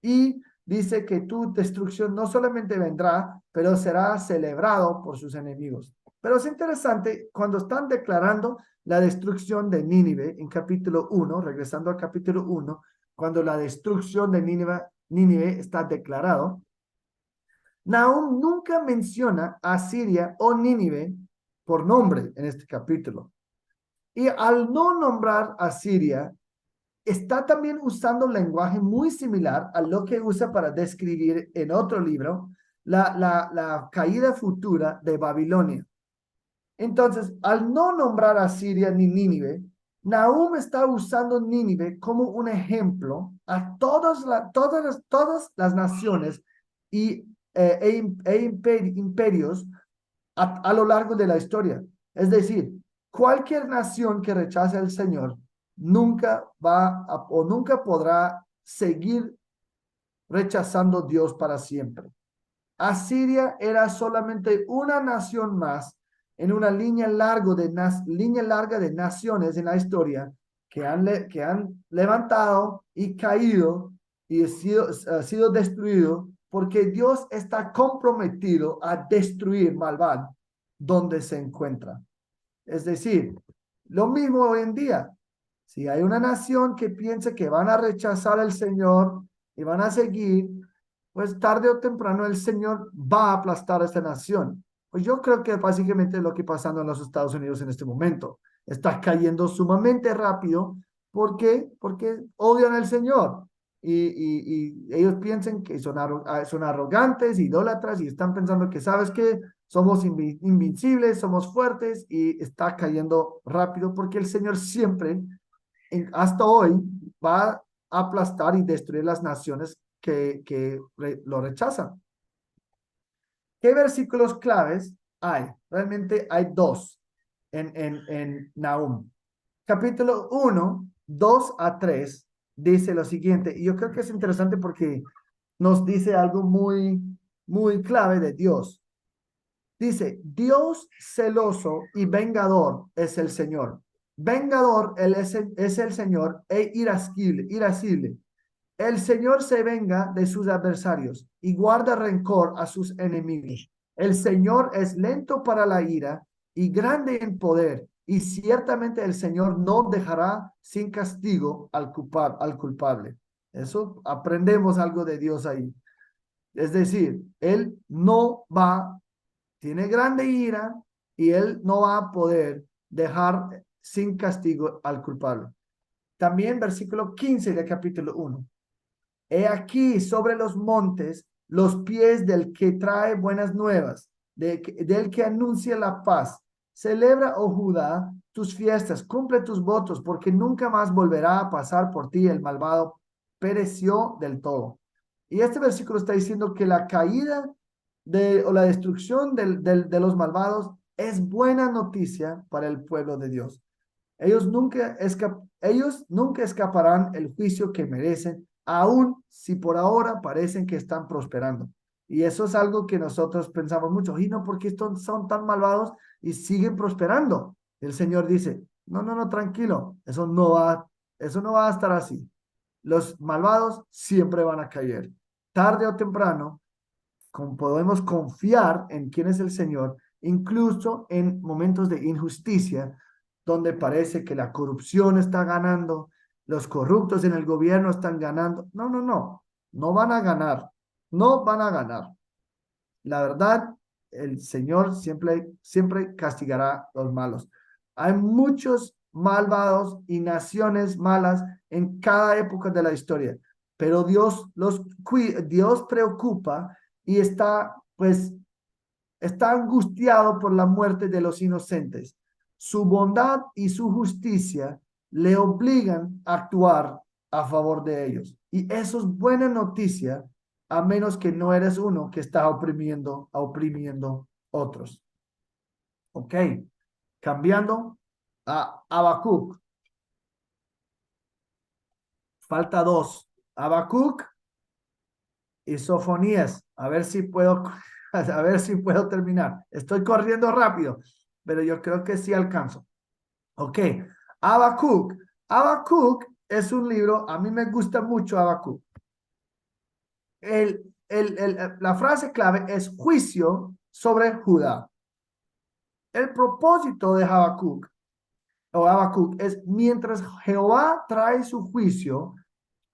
Y dice que tu destrucción no solamente vendrá, pero será celebrado por sus enemigos. Pero es interesante, cuando están declarando la destrucción de Nínive en capítulo 1, regresando al capítulo 1, cuando la destrucción de Nínive está declarado, Nahum nunca menciona a Siria o Nínive por nombre en este capítulo. Y al no nombrar a Siria, está también usando un lenguaje muy similar a lo que usa para describir en otro libro la caída futura de Babilonia. Entonces, al no nombrar a Siria ni Nínive, Nahum está usando Nínive como un ejemplo a todas las naciones y, imperios a lo largo de la historia. Es decir, cualquier nación que rechace al Señor nunca o nunca podrá seguir rechazando a Dios para siempre. Asiria era solamente una nación más en una línea larga de naciones en la historia que han levantado y caído y sido destruido porque Dios está comprometido a destruir Malvad donde se encuentra. Es decir, lo mismo hoy en día. Si hay una nación que piensa que van a rechazar al Señor y van a seguir, pues tarde o temprano el Señor va a aplastar a esta nación. Pues yo creo que básicamente es lo que está pasando en los Estados Unidos en este momento. Está cayendo sumamente rápido. ¿Por qué? Porque odian al Señor. Y ellos piensan que son arrogantes, idólatras, y están pensando que, ¿sabes qué? Somos invencibles, somos fuertes, y está cayendo rápido porque el Señor siempre, hasta hoy, va a aplastar y destruir las naciones que lo rechazan. ¿Qué versículos claves hay? Realmente hay dos en Nahum. Capítulo 1, 2 a 3 dice lo siguiente, y yo creo que es interesante porque nos dice algo muy clave de Dios. Dice, Dios celoso y vengador es el Señor. Vengador él es el Señor e irascible. El Señor se venga de sus adversarios y guarda rencor a sus enemigos. El Señor es lento para la ira y grande en poder, y ciertamente el Señor no dejará sin castigo al culpable. Eso aprendemos algo de Dios ahí. Es decir, Él no va, tiene grande ira y Él no va a poder dejar sin castigo al culpable. También versículo 15 del capítulo 1. He aquí sobre los montes los pies del que trae buenas nuevas, del que anuncia la paz. Celebra, oh Judá, tus fiestas, cumple tus votos, porque nunca más volverá a pasar por ti el malvado, pereció del todo. Y este versículo está diciendo que la caída o la destrucción de los malvados es buena noticia para el pueblo de Dios. Ellos nunca escaparán el juicio que merecen, aun si por ahora parecen que están prosperando. Y eso es algo que nosotros pensamos mucho. ¿Y no, por qué son tan malvados y siguen prosperando? El Señor dice, no, no, no, tranquilo, eso no va a estar así. Los malvados siempre van a caer. Tarde o temprano, podemos confiar en quién es el Señor, incluso en momentos de injusticia, donde parece que la corrupción está ganando, los corruptos en el gobierno están ganando. No, no, no, no van a ganar, no van a ganar. La verdad, el Señor siempre castigará a los malos. Hay muchos malvados y naciones malas en cada época de la historia, pero Dios preocupa y está angustiado por la muerte de los inocentes. Su bondad y su justicia le obligan a actuar a favor de ellos. Y eso es buena noticia, a menos que no eres uno que está oprimiendo otros. Ok, cambiando a Habacuc. Falta dos. Habacuc y Sofonías. A ver si puedo terminar. Estoy corriendo rápido, pero yo creo que sí alcanzo. Ok, Habacuc. Habacuc es un libro, a mí me gusta mucho Habacuc. La frase clave es juicio sobre Judá. El propósito de Habacuc es, mientras Jehová trae su juicio,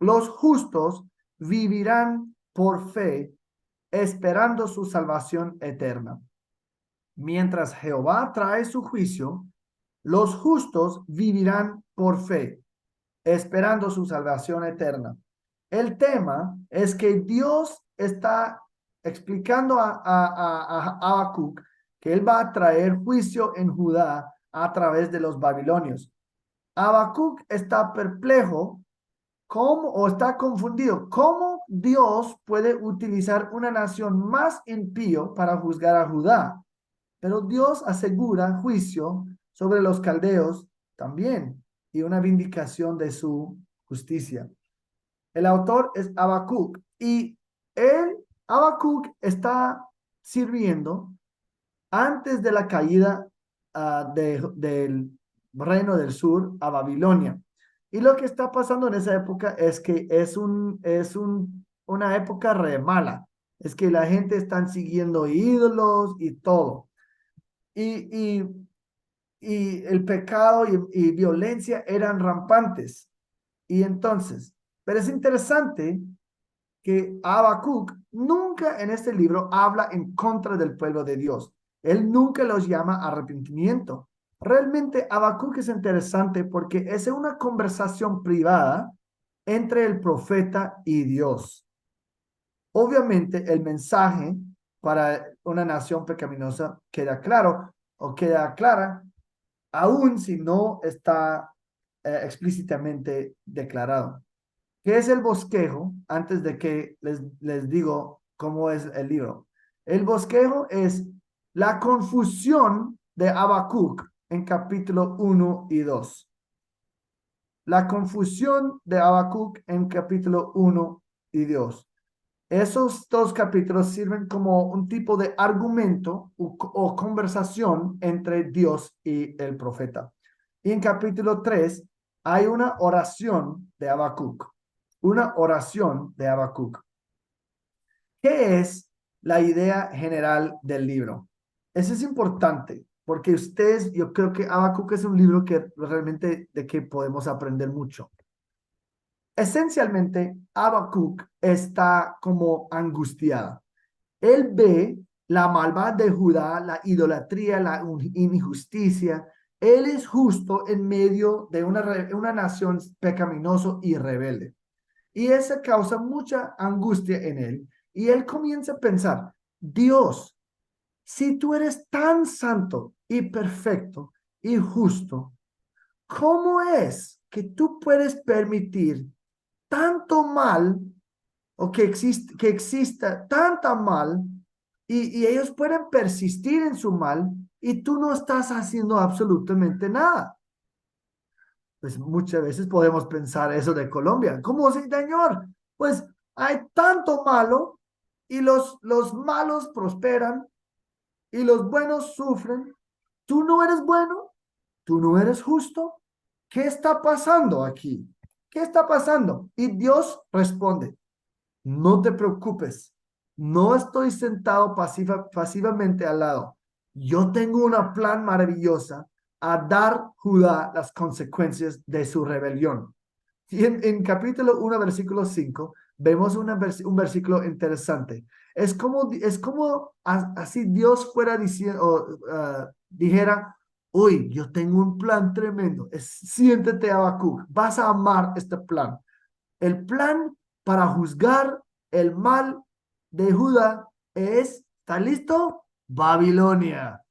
los justos vivirán por fe, esperando su salvación eterna. Mientras Jehová trae su juicio, los justos vivirán por fe, esperando su salvación eterna. El tema es que Dios está explicando a Habacuc que él va a traer juicio en Judá a través de los babilonios. Habacuc está perplejo o está confundido. ¿Cómo Dios puede utilizar una nación más impío para juzgar a Judá? Pero Dios asegura juicio sobre los caldeos también y una vindicación de su justicia. El autor es Habacuc y Habacuc está sirviendo antes de la caída del reino del sur a Babilonia. Y lo que está pasando en esa época es que una época re mala. Es que la gente está siguiendo ídolos y todo. Y, y, y el pecado y violencia eran rampantes. Y entonces, pero es interesante que Habacuc nunca en este libro habla en contra del pueblo de Dios. Él nunca los llama a arrepentimiento. Realmente Habacuc es interesante porque es una conversación privada entre el profeta y Dios. Obviamente el mensaje para una nación pecaminosa queda claro o queda clara, aun si no está explícitamente declarado. ¿Qué es el bosquejo? Antes de que les digo cómo es el libro. El bosquejo es la confusión de Habacuc en capítulo 1 y 2. La confusión de Habacuc en capítulo 1 y 2. Esos dos capítulos sirven como un tipo de argumento o conversación entre Dios y el profeta. Y en capítulo 3 hay una oración de Habacuc. Una oración de Habacuc. ¿Qué es la idea general del libro? Eso es importante porque yo creo que Habacuc es un libro que realmente de que podemos aprender mucho. Esencialmente, Habacuc está como angustiada. Él ve la maldad de Judá, la idolatría, la injusticia. Él es justo en medio de una nación pecaminoso y rebelde. Y eso causa mucha angustia en él. Y él comienza a pensar, Dios, si tú eres tan santo y perfecto y justo, ¿cómo es que tú puedes permitir tanto mal o que exista tanta mal y ellos pueden persistir en su mal y tú no estás haciendo absolutamente nada? Pues muchas veces podemos pensar eso de Colombia. ¿Cómo, señor? Pues hay tanto malo y los malos prosperan y los buenos sufren. ¿Tú no eres bueno? ¿Tú no eres justo? ¿Qué está pasando aquí? ¿Qué está pasando? Y Dios responde, no te preocupes, no estoy sentado pasivamente al lado. Yo tengo una plan maravillosa a dar Judá las consecuencias de su rebelión. Y en capítulo 1, versículo 5, vemos un versículo interesante. Es como así Dios fuera diciendo, dijera, uy, yo tengo un plan tremendo. Siéntete, Habacuc, vas a amar este plan. El plan para juzgar el mal de Judá ¿está listo? Babilonia.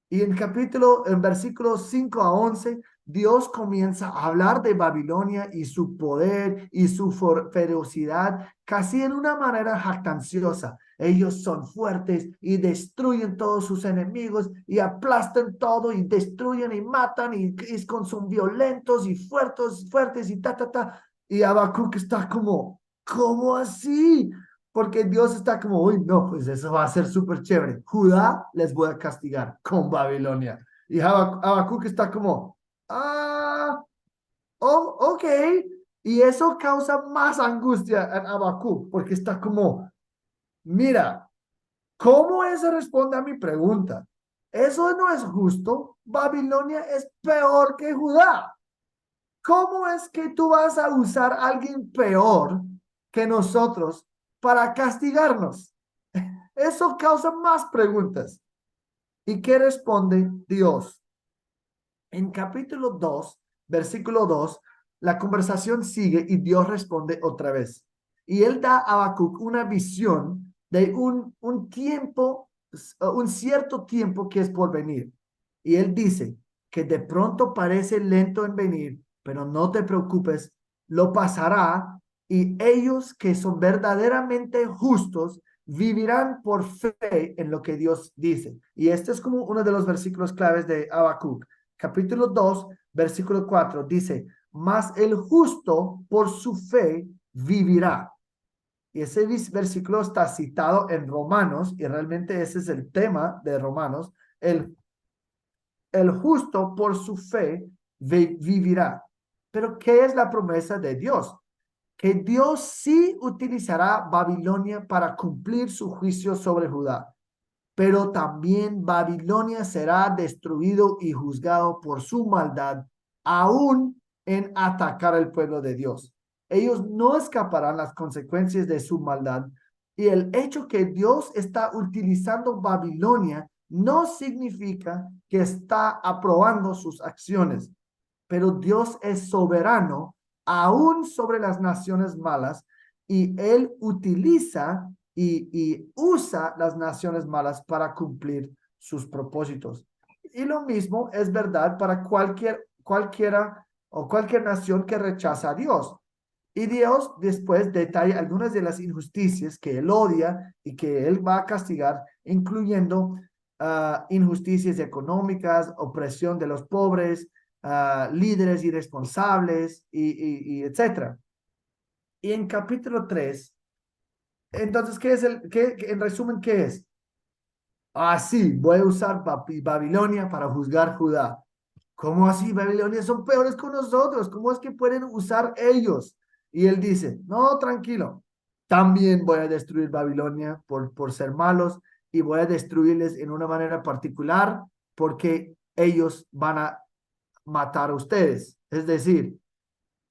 Y en versículos 5 a 11, Dios comienza a hablar de Babilonia y su poder y su ferocidad, casi en una manera jactanciosa. Ellos son fuertes y destruyen todos sus enemigos y aplastan todo y destruyen y matan son violentos y fuertes y ta, ta, ta. Y Habacuc está como, ¿cómo así? Porque Dios está como, uy, no, pues eso va a ser súper chévere. Judá les voy a castigar con Babilonia. Y Habacuc está como, ok. Y eso causa más angustia en Habacuc, porque está como, mira, ¿cómo eso responde a mi pregunta? Eso no es justo. Babilonia es peor que Judá. ¿Cómo es que tú vas a usar a alguien peor que nosotros para castigarnos? Eso causa más preguntas. ¿Y qué responde Dios? En capítulo 2, versículo 2, la conversación sigue y Dios responde otra vez. Y él da a Habacuc una visión de un tiempo, un cierto tiempo que es por venir. Y él dice que de pronto parece lento en venir, pero no te preocupes, lo pasará y ellos que son verdaderamente justos vivirán por fe en lo que Dios dice. Y este es como uno de los versículos claves de Habacuc. Capítulo 2, versículo 4 dice, mas el justo por su fe vivirá. Y ese versículo está citado en Romanos, y realmente ese es el tema de Romanos. El justo por su fe vivirá. Pero ¿qué es la promesa de Dios? Que Dios sí utilizará Babilonia para cumplir su juicio sobre Judá, pero también Babilonia será destruido y juzgado por su maldad, aún en atacar al pueblo de Dios. Ellos no escaparán las consecuencias de su maldad, y el hecho que Dios está utilizando Babilonia no significa que está aprobando sus acciones, pero Dios es soberano aún sobre las naciones malas, y él utiliza y usa las naciones malas para cumplir sus propósitos. Y lo mismo es verdad para cualquiera o cualquier nación que rechaza a Dios. Y Dios después detalla algunas de las injusticias que él odia y que él va a castigar, incluyendo injusticias económicas, opresión de los pobres, líderes irresponsables y etcétera. Y en capítulo 3 entonces, ¿qué es en resumen, qué es? Sí, voy a usar Babilonia para juzgar Judá. ¿Cómo así? Babilonia son peores que nosotros. ¿Cómo es que pueden usar ellos? Y él dice, no, tranquilo. También voy a destruir Babilonia por ser malos y voy a destruirles en una manera particular porque ellos van a matar a ustedes. Es decir,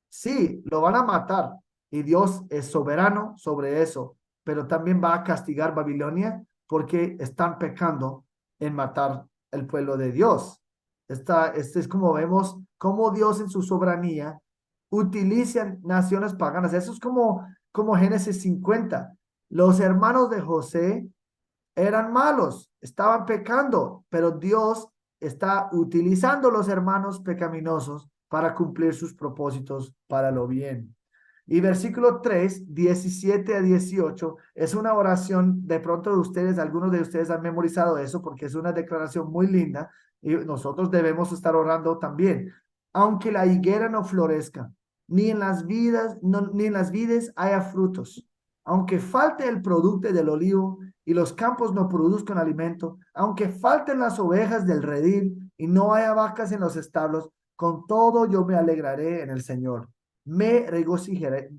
sí, lo van a matar y Dios es soberano sobre eso, pero también va a castigar Babilonia porque están pecando en matar el pueblo de Dios. Este es como vemos cómo Dios en su soberanía utiliza naciones paganas. Eso es como Génesis 50. Los hermanos de José eran malos, estaban pecando, pero Dios está utilizando los hermanos pecaminosos para cumplir sus propósitos para lo bien. Y versículo 3, 17 a 18, es una oración, de pronto de ustedes, algunos de ustedes han memorizado eso porque es una declaración muy linda y nosotros debemos estar orando también. Aunque la higuera no florezca, ni en las vides haya frutos, aunque falte el producto del olivo y los campos no produzcan alimento, aunque falten las ovejas del redil y no haya vacas en los establos, con todo yo me alegraré en el Señor. Me regocijaré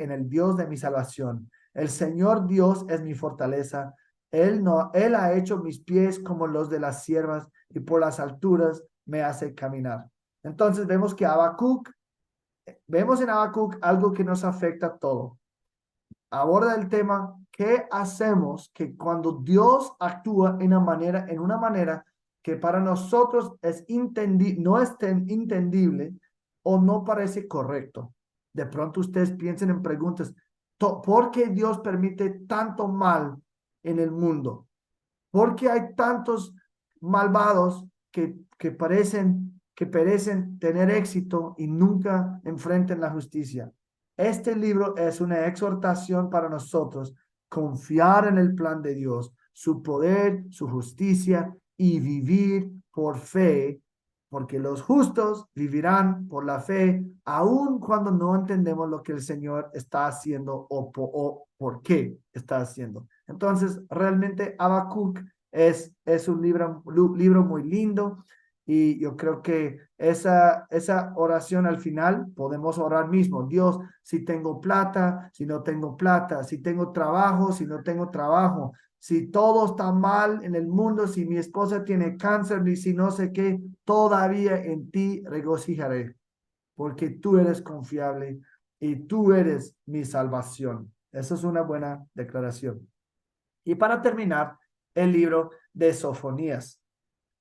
en el Dios de mi salvación. El Señor Dios es mi fortaleza. Él ha hecho mis pies como los de las siervas y por las alturas me hace caminar. Entonces vemos en Habacuc algo que nos afecta a todo. Aborda el tema, ¿qué hacemos que cuando Dios actúa en una manera que para nosotros no es entendible o no parece correcto? De pronto ustedes piensen en preguntas, ¿por qué Dios permite tanto mal en el mundo? ¿Por qué hay tantos malvados que parecen tener éxito y nunca enfrenten la justicia? Este libro es una exhortación para nosotros confiar en el plan de Dios, su poder, su justicia y vivir por fe, porque los justos vivirán por la fe, aun cuando no entendemos lo que el Señor está haciendo o por qué está haciendo. Entonces, realmente Habacuc es un libro muy lindo y yo creo que esa oración al final podemos orar mismo. Dios, si tengo plata, si no tengo plata, si tengo trabajo, si no tengo trabajo, si todo está mal en el mundo, si mi esposa tiene cáncer, y si no sé qué, todavía en ti regocijaré, porque tú eres confiable y tú eres mi salvación. Esa es una buena declaración. Y para terminar, el libro de Sofonías.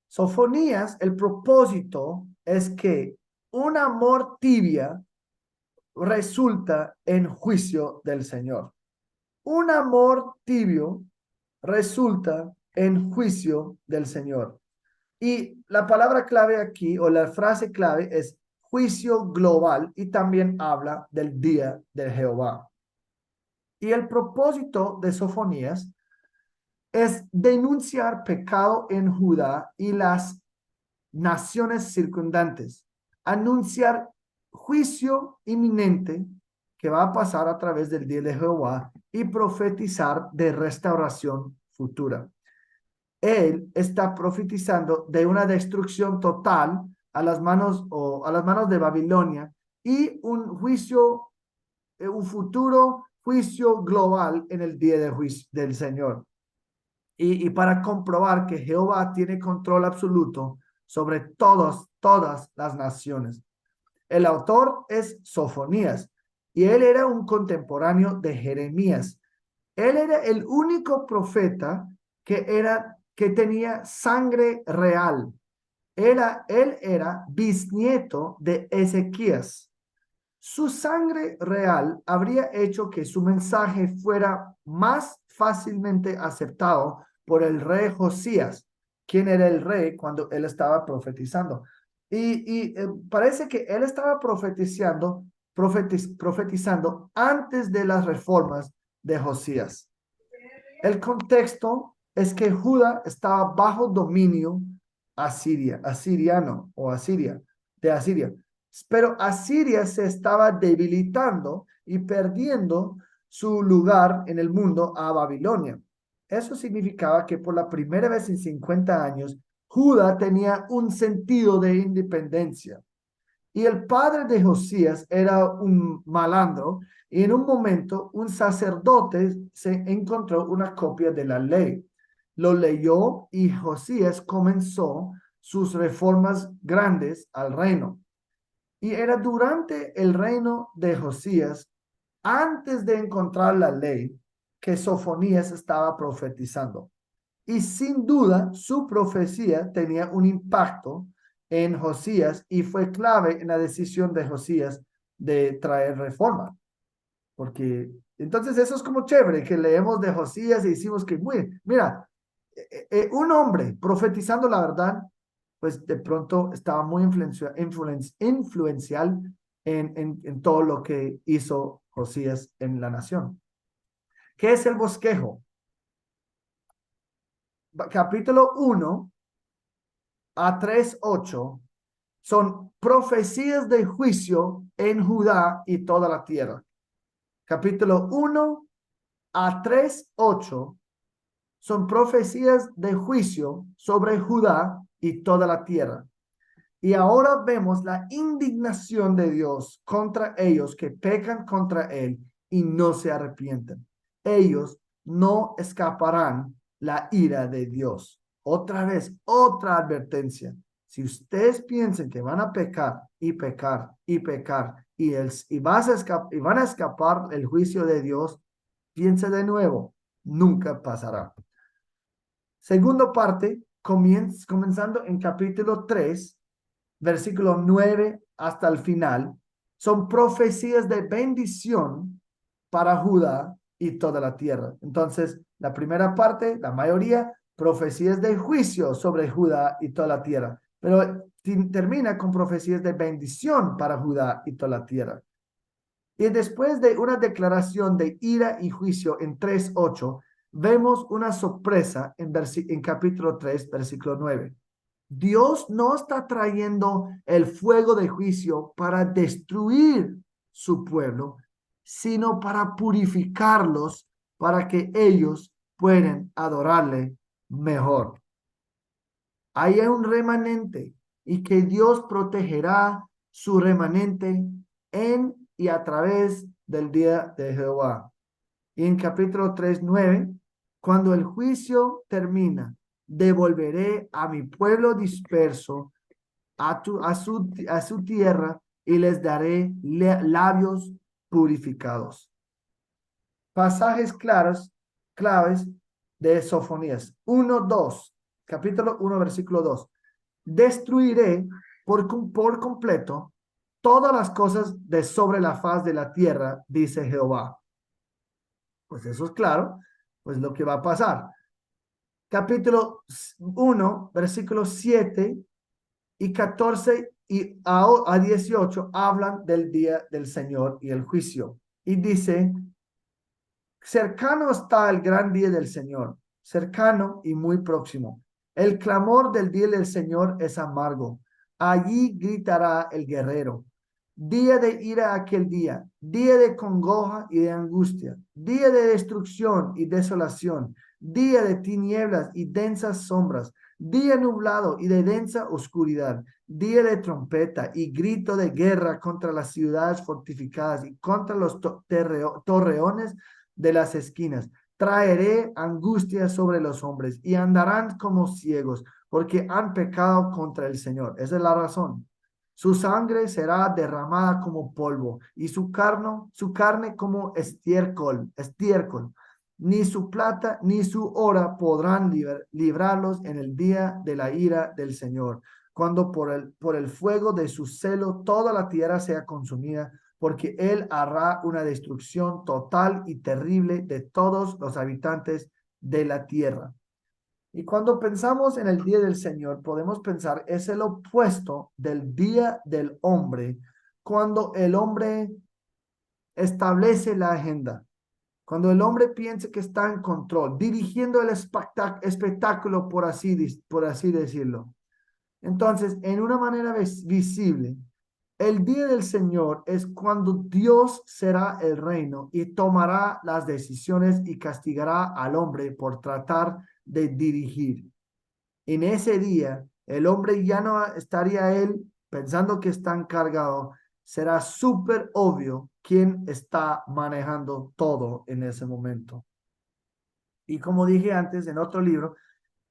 Sofonías, el propósito es que un amor tibia resulta en juicio del Señor. Un amor tibio resulta en juicio del Señor. Y la palabra clave aquí, o la frase clave, es juicio global, y también habla del día de Jehová. Y el propósito de Sofonías es denunciar pecado en Judá y las naciones circundantes, anunciar juicio inminente que va a pasar a través del día de Jehová y profetizar de restauración futura. Él está profetizando de una destrucción total a las manos de Babilonia, y un juicio, un futuro juicio global en el día de juicio del Señor. Y para comprobar que Jehová tiene control absoluto sobre todas las naciones. El autor es Sofonías, y él era un contemporáneo de Jeremías. Él era el único profeta que tenía sangre real. Él era bisnieto de Ezequías. Su sangre real habría hecho que su mensaje fuera más fácilmente aceptado por el rey Josías, quien era el rey cuando él estaba profetizando. Parece que él estaba profetizando antes de las reformas de Josías. El contexto es que Judá estaba bajo dominio asiriano o de Asiria. Pero Asiria se estaba debilitando y perdiendo su lugar en el mundo a Babilonia. Eso significaba que por la primera vez en 50 años, Judá tenía un sentido de independencia. Y el padre de Josías era un malandro, y en un momento un sacerdote se encontró una copia de la ley. Lo leyó, y Josías comenzó sus reformas grandes al reino. Y era durante el reino de Josías, antes de encontrar la ley, que Sofonías estaba profetizando. Y sin duda, su profecía tenía un impacto en Josías, y fue clave en la decisión de Josías de traer reforma. Porque entonces eso es como chévere, que leemos de Josías y decimos que, mira, un hombre profetizando la verdad, pues de pronto estaba muy influencial en todo lo que hizo Josías en la nación. ¿Qué es el bosquejo? Capítulo 1 a 3:8 son profecías de juicio en Judá y toda la tierra. Capítulo 1 a 3:8 son profecías de juicio sobre Judá y toda la tierra. Y ahora vemos la indignación de Dios contra ellos que pecan contra él y no se arrepienten. Ellos no escaparán la ira de Dios. Otra vez, otra advertencia. Si ustedes piensan que van a pecar y pecar y pecar y van a escapar el juicio de Dios, piense de nuevo, nunca pasará. Segunda parte, comenzando en capítulo 3, versículo 9 hasta el final, son profecías de bendición para Judá y toda la tierra. Entonces, la primera parte, la mayoría, profecías de juicio sobre Judá y toda la tierra, pero termina con profecías de bendición para Judá y toda la tierra. Y después de una declaración de ira y juicio en 3:8, vemos una sorpresa en capítulo 3, versículo 9. Dios no está trayendo el fuego de juicio para destruir su pueblo, sino para purificarlos, para que ellos puedan adorarle mejor. Hay un remanente, y que Dios protegerá su remanente en y a través del día de Jehová. Y en capítulo 3:9, cuando el juicio termina, devolveré a mi pueblo disperso a su tierra, y les daré labios purificados. Pasajes claves de Sofonías. 1:2, capítulo 1, versículo 2. Destruiré por completo todas las cosas de sobre la faz de la tierra, dice Jehová. Pues eso es claro, pues lo que va a pasar. Capítulo 1, versículos 7 y 14 y a 18 hablan del día del Señor y el juicio. Y dice, cercano está el gran día del Señor, cercano y muy próximo. El clamor del día del Señor es amargo. Allí gritará el guerrero. Día de ira aquel día de congoja y de angustia, día de destrucción y desolación, día de tinieblas y densas sombras, día nublado y de densa oscuridad, día de trompeta y grito de guerra contra las ciudades fortificadas y contra los torreones de las esquinas. Traeré angustia sobre los hombres y andarán como ciegos porque han pecado contra el Señor. Esa es la razón. Su sangre será derramada como polvo y su carne como estiércol. Ni su plata ni su oro podrán librarlos en el día de la ira del Señor, cuando por el fuego de su celo toda la tierra sea consumida, porque él hará una destrucción total y terrible de todos los habitantes de la tierra. Y cuando pensamos en el día del Señor, podemos pensar, es el opuesto del día del hombre, cuando el hombre establece la agenda, cuando el hombre piensa que está en control, dirigiendo el espectáculo, por así decirlo. Entonces, en una manera visible, el día del Señor es cuando Dios será el reino y tomará las decisiones y castigará al hombre por tratar de dirigir. En ese día, el hombre ya no estaría él pensando que está encargado. Será súper obvio quién está manejando todo en ese momento. Y como dije antes en otro libro,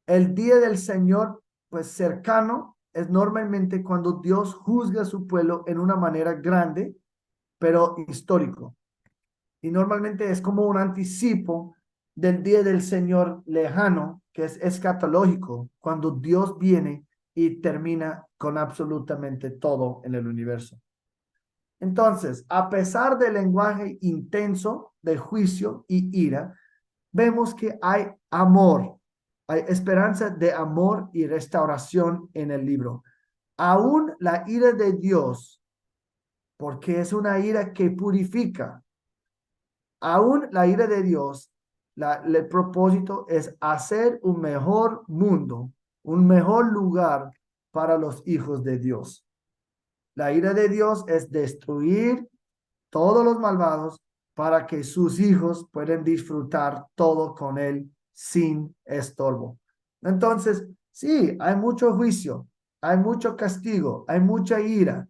el día del Señor, pues cercano, es normalmente cuando Dios juzga a su pueblo en una manera grande, pero histórico. Y normalmente es como un anticipo del día del Señor lejano, que es escatológico, cuando Dios viene y termina con absolutamente todo en el universo. Entonces, a pesar del lenguaje intenso de juicio y ira, vemos que hay amor, hay esperanza de amor y restauración en el libro. Aún la ira de Dios, porque es una ira que purifica, aún la ira de Dios, el propósito es hacer un mejor mundo, un mejor lugar para los hijos de Dios. La ira de Dios es destruir todos los malvados para que sus hijos puedan disfrutar todo con él sin estorbo. Entonces, sí, hay mucho juicio, hay mucho castigo, hay mucha ira,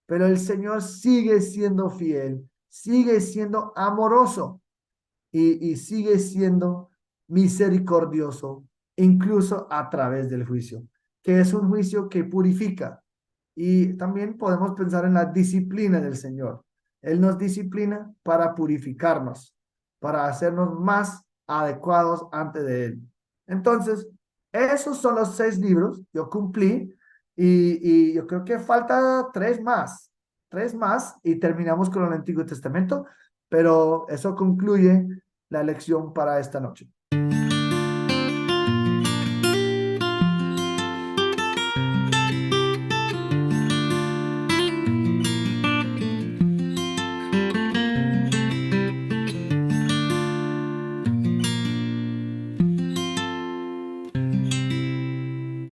pero el Señor sigue siendo fiel, sigue siendo amoroso y sigue siendo misericordioso, incluso a través del juicio, que es un juicio que purifica. Y también podemos pensar en la disciplina del Señor. Él nos disciplina para purificarnos, para hacernos más adecuados ante de Él. Entonces, esos son los 6 libros. Yo cumplí y yo creo que falta 3 más y terminamos con el Antiguo Testamento, pero eso concluye la lección para esta noche.